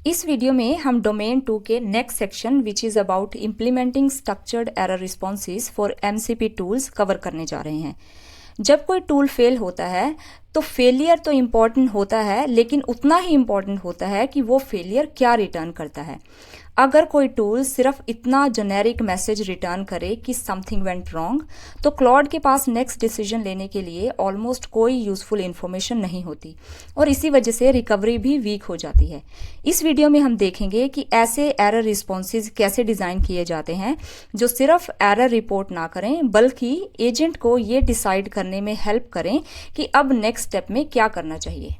इस वीडियो में हम डोमेन 2 के next section which is about implementing structured error responses for MCP tools cover करने जा रहे हैं। जब कोई टूल फेल होता है तो फेलियर तो इम्पॉर्टेंट होता है, लेकिन उतना ही इम्पॉर्टेंट होता है कि वो फेलियर क्या रिटर्न करता है। अगर कोई टूल सिर्फ इतना जेनेरिक मैसेज रिटर्न करे कि समथिंग वेंट रॉन्ग, तो क्लॉड के पास नेक्स्ट डिसीजन लेने के लिए ऑलमोस्ट कोई यूजफुल इन्फॉर्मेशन नहीं होती और इसी वजह से रिकवरी भी वीक हो जाती है। इस वीडियो में हम देखेंगे कि ऐसे एरर रिस्पॉन्सेज कैसे डिज़ाइन किए जाते हैं जो सिर्फ एरर रिपोर्ट ना करें बल्कि एजेंट को ये डिसाइड करने में हेल्प करें कि अब नेक्स्ट स्टेप में क्या करना चाहिए।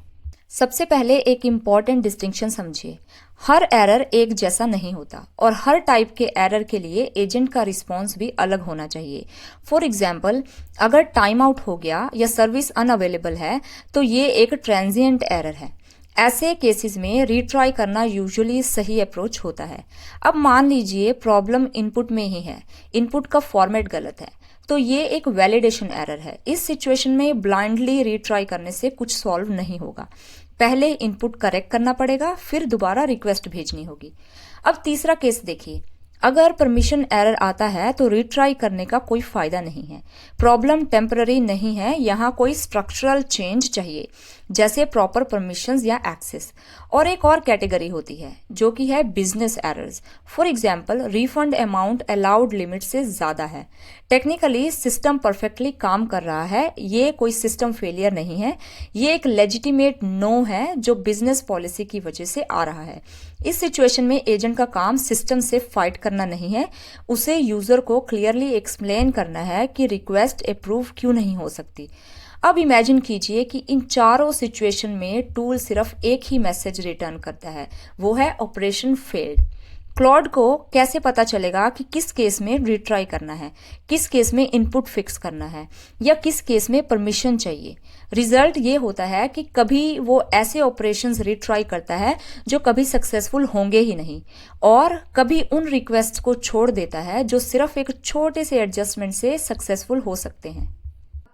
सबसे पहले एक इम्पॉर्टेंट डिस्टिंक्शन समझिए। हर एरर एक जैसा नहीं होता और हर टाइप के एरर के लिए एजेंट का रिस्पॉन्स भी अलग होना चाहिए। फॉर एग्जाम्पल, अगर टाइम आउट हो गया या सर्विस अनअवेलेबल है तो ये एक ट्रांजिएंट एरर है। ऐसे केसेस में रीट्राई करना यूजुअली सही अप्रोच होता है। अब मान लीजिए प्रॉब्लम इनपुट में ही है, इनपुट का फॉर्मेट गलत है, तो ये एक वैलिडेशन एरर है। इस सिचुएशन में ब्लाइंडली रीट्राई करने से कुछ सॉल्व नहीं होगा। पहले इनपुट करेक्ट करना पड़ेगा, फिर दोबारा रिक्वेस्ट भेजनी होगी। अब तीसरा केस देखिए। अगर परमिशन एरर आता है तो रीट्राई करने का कोई फायदा नहीं है। प्रॉब्लम टेम्पररी नहीं है, यहाँ कोई स्ट्रक्चरल चेंज चाहिए, जैसे प्रॉपर परमिशंस या एक्सेस। और एक और कैटेगरी होती है जो कि है business errors. For example, refund amount allowed limit से ज्यादा है। टेक्निकली सिस्टम परफेक्टली काम कर रहा है, ये कोई सिस्टम फेलियर नहीं है, ये एक लेजिटिमेट नो है जो बिजनेस पॉलिसी की वजह से आ रहा है। इस सिचुएशन में एजेंट का काम सिस्टम से फाइट करना नहीं है, उसे यूजर को क्लियरली एक्सप्लेन करना है कि रिक्वेस्ट अप्रूव क्यों नहीं हो सकती। अब इमेजिन कीजिए कि इन चारों सिचुएशन में टूल सिर्फ एक ही मैसेज रिटर्न करता है, वो है ऑपरेशन फेल्ड। क्लॉड को कैसे पता चलेगा कि किस केस में रिट्राई करना है, किस केस में इनपुट फिक्स करना है या किस केस में परमिशन चाहिए? रिजल्ट ये होता है कि कभी वो ऐसे ऑपरेशंस रिट्राई करता है जो कभी सक्सेसफुल होंगे ही नहीं, और कभी उन रिक्वेस्ट को छोड़ देता है जो सिर्फ एक छोटे से एडजस्टमेंट से सक्सेसफुल हो सकते हैं।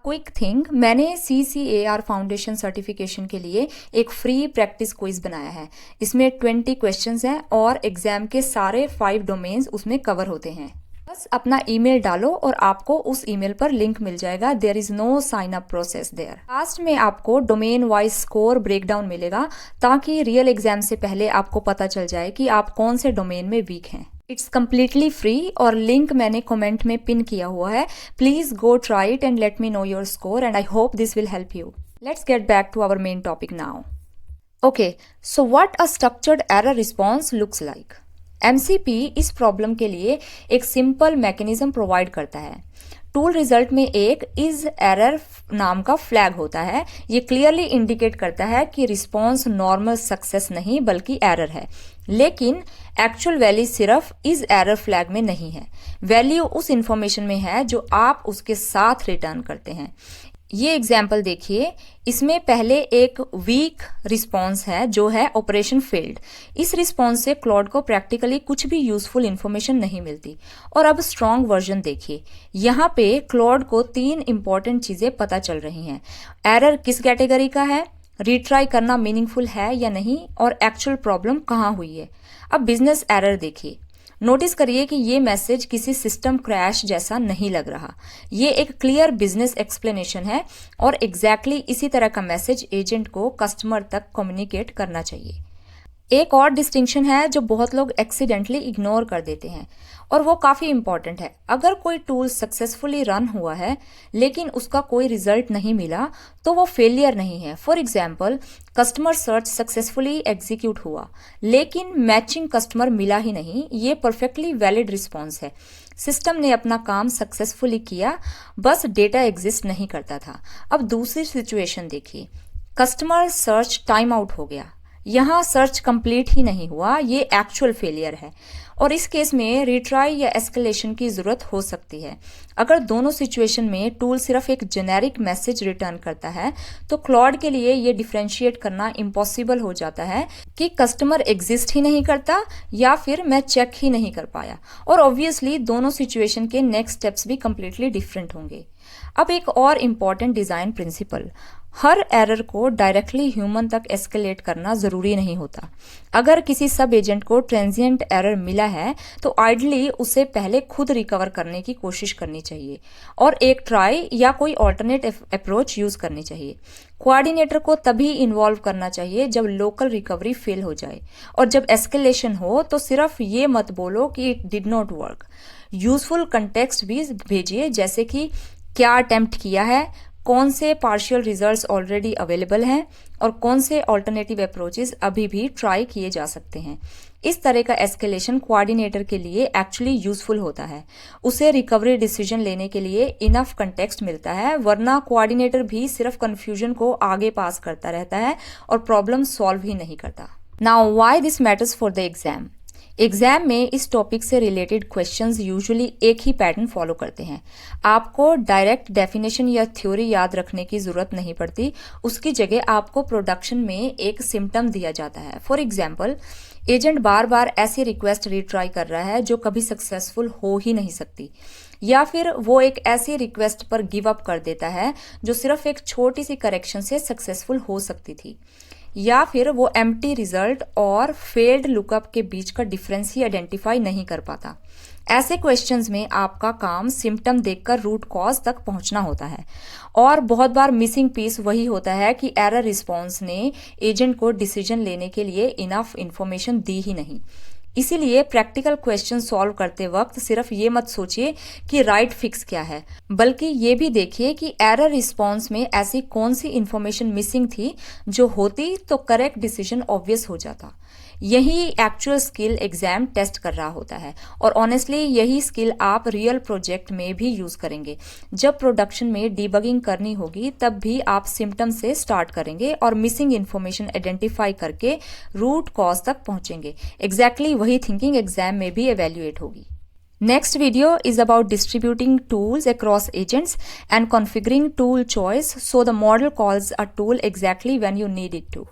क्विक थिंग, मैंने CCAR फाउंडेशन सर्टिफिकेशन के लिए एक फ्री प्रैक्टिस क्विज बनाया है। इसमें 20 क्वेश्चंस हैं और एग्जाम के सारे 5 डोमेन्स उसमें कवर होते हैं। बस अपना ईमेल डालो और आपको उस ईमेल पर लिंक मिल जाएगा। There is no sign up process there. Last में आपको डोमेन वाइज स्कोर ब्रेकडाउन मिलेगा ताकि रियल एग्जाम से पहले आपको पता चल जाए कि आप कौन से डोमेन में वीक हैं। इट्स कम्प्लीटली फ्री और लिंक मैंने कमेंट में पिन किया हुआ है। Please go try it and let me know your score and I hope this will help you. Let's get back to our main topic now. Okay, so what a structured error response looks like. MCP इस problem के लिए एक simple mechanism provide करता है। Tool result में एक is error नाम का फ्लैग होता है। ये क्लियरली इंडिकेट करता है कि रिस्पॉन्स नॉर्मल सक्सेस नहीं बल्कि एरर है, लेकिन एक्चुअल वैल्यू सिर्फ इज एरर फ्लैग में नहीं है। वैल्यू उस इंफॉर्मेशन में है जो आप उसके साथ रिटर्न करते हैं। ये एग्जाम्पल देखिए, इसमें पहले एक वीक रिस्पॉन्स है जो है ऑपरेशन फेल्ड। इस रिस्पॉन्स से क्लॉड को प्रैक्टिकली कुछ भी यूजफुल इंफॉर्मेशन नहीं मिलती। और अब स्ट्रॉन्ग वर्जन देखिए, यहाँ पे क्लॉड को 3 इंपॉर्टेंट चीजें पता चल रही हैं। एरर किस कैटेगरी का है, रिट्राई करना मीनिंगफुल है या नहीं, और एक्चुअल प्रॉब्लम कहाँ हुई है। अब बिजनेस एरर देखिए, नोटिस करिए कि ये मैसेज किसी सिस्टम क्रैश जैसा नहीं लग रहा। ये एक क्लियर बिजनेस एक्सप्लेनेशन है और एग्जैक्टली इसी तरह का मैसेज एजेंट को कस्टमर तक कम्युनिकेट करना चाहिए। एक और डिस्टिंक्शन है जो बहुत लोग एक्सीडेंटली इग्नोर कर देते हैं और वो काफी इंपॉर्टेंट है। अगर कोई टूल सक्सेसफुली रन हुआ है लेकिन उसका कोई रिजल्ट नहीं मिला तो वो फेलियर नहीं है। For example, customer search successfully execute हुआ लेकिन मैचिंग कस्टमर मिला ही नहीं, ये परफेक्टली वैलिड रिस्पॉन्स है। सिस्टम ने अपना काम सक्सेसफुली किया, बस डेटा एग्जिस्ट नहीं करता था। अब दूसरी सिचुएशन देखिए, कस्टमर सर्च टाइम आउट हो गया, यहाँ सर्च कंप्लीट ही नहीं हुआ, ये एक्चुअल फेलियर है और इस केस में रिट्राई या एस्केलेशन की जरूरत हो सकती है। अगर दोनों सिचुएशन में टूल सिर्फ एक जेनेरिक मैसेज रिटर्न करता है तो क्लॉड के लिए ये डिफरेंशिएट करना इम्पॉसिबल हो जाता है कि कस्टमर एग्जिस्ट ही नहीं करता या फिर मैं चेक ही नहीं कर पाया, और ऑब्वियसली दोनों सिचुएशन के नेक्स्ट स्टेप्स भी कंप्लीटली डिफरेंट होंगे। अब एक और इम्पॉर्टेंट डिजाइन प्रिंसिपल, हर एरर को डायरेक्टली ह्यूमन तक एस्केलेट करना ज़रूरी नहीं होता। अगर किसी सब एजेंट को ट्रांजिएंट एरर मिला है तो आइडली उसे पहले खुद रिकवर करने की कोशिश करनी चाहिए और एक ट्राई या कोई ऑल्टरनेट अप्रोच यूज़ करनी चाहिए। कोऑर्डिनेटर को तभी इन्वॉल्व करना चाहिए जब लोकल रिकवरी फेल हो जाए, और जब एस्केलेशन हो तो सिर्फ ये मत बोलो कि it did not work. Useful context भी भेजिए, जैसे कि क्या अटेम्प्ट किया है, कौन से पार्शियल रिजल्ट्स ऑलरेडी अवेलेबल हैं और कौन से ऑल्टरनेटिव अप्रोचेस अभी भी ट्राई किए जा सकते हैं। इस तरह का एस्केलेशन कोऑर्डिनेटर के लिए एक्चुअली यूजफुल होता है। उसे रिकवरी डिसीजन लेने के लिए इनफ कंटेक्स्ट मिलता है, वरना कोऑर्डिनेटर भी सिर्फ कंफ्यूजन को आगे पास करता रहता है और प्रॉब्लम सॉल्व ही नहीं करता। Now why this matters for the exam. Exam में इस टॉपिक से रिलेटेड क्वेश्चंस यूजुअली एक ही पैटर्न फॉलो करते हैं। आपको डायरेक्ट डेफिनेशन या थ्योरी याद रखने की जरूरत नहीं पड़ती, उसकी जगह आपको प्रोडक्शन में एक सिम्टम दिया जाता है। फॉर एग्जाम्पल, एजेंट बार बार ऐसी रिक्वेस्ट रिट्राई कर रहा है जो कभी सक्सेसफुल हो ही नहीं सकती, या फिर वो एक ऐसी रिक्वेस्ट पर गिव अप कर देता है जो सिर्फ एक छोटी सी करेक्शन से सक्सेसफुल हो सकती थी, या फिर वो एम्प्टी रिजल्ट और फेल्ड लुकअप के बीच का डिफरेंस ही आइडेंटिफाई नहीं कर पाता। ऐसे क्वेश्चंस में आपका काम सिम्टम देखकर रूट कॉज तक पहुंचना होता है, और बहुत बार मिसिंग पीस वही होता है कि एरर रिस्पॉन्स ने एजेंट को डिसीजन लेने के लिए इनफ इंफॉर्मेशन दी ही नहीं। इसीलिए प्रैक्टिकल क्वेश्चन सॉल्व करते वक्त सिर्फ ये मत सोचिए कि राइट फिक्स क्या है, बल्कि ये भी देखिए कि एरर रिस्पॉन्स में ऐसी कौन सी इंफॉर्मेशन मिसिंग थी जो होती तो करेक्ट डिसीजन ऑब्वियस हो जाता। यही एक्चुअल स्किल एग्जाम टेस्ट कर रहा होता है, और ऑनेस्टली यही स्किल आप रियल प्रोजेक्ट में भी यूज करेंगे। जब प्रोडक्शन में डीबगिंग करनी होगी तब भी आप सिम्टम से स्टार्ट करेंगे और मिसिंग इन्फॉर्मेशन आइडेंटिफाई करके रूट कॉज तक पहुंचेंगे। एग्जैक्टली वही थिंकिंग एग्जाम में भी एवेल्युएट होगी। Next video is about distributing tools across agents and configuring tool choice so the model calls a tool exactly when you need it to.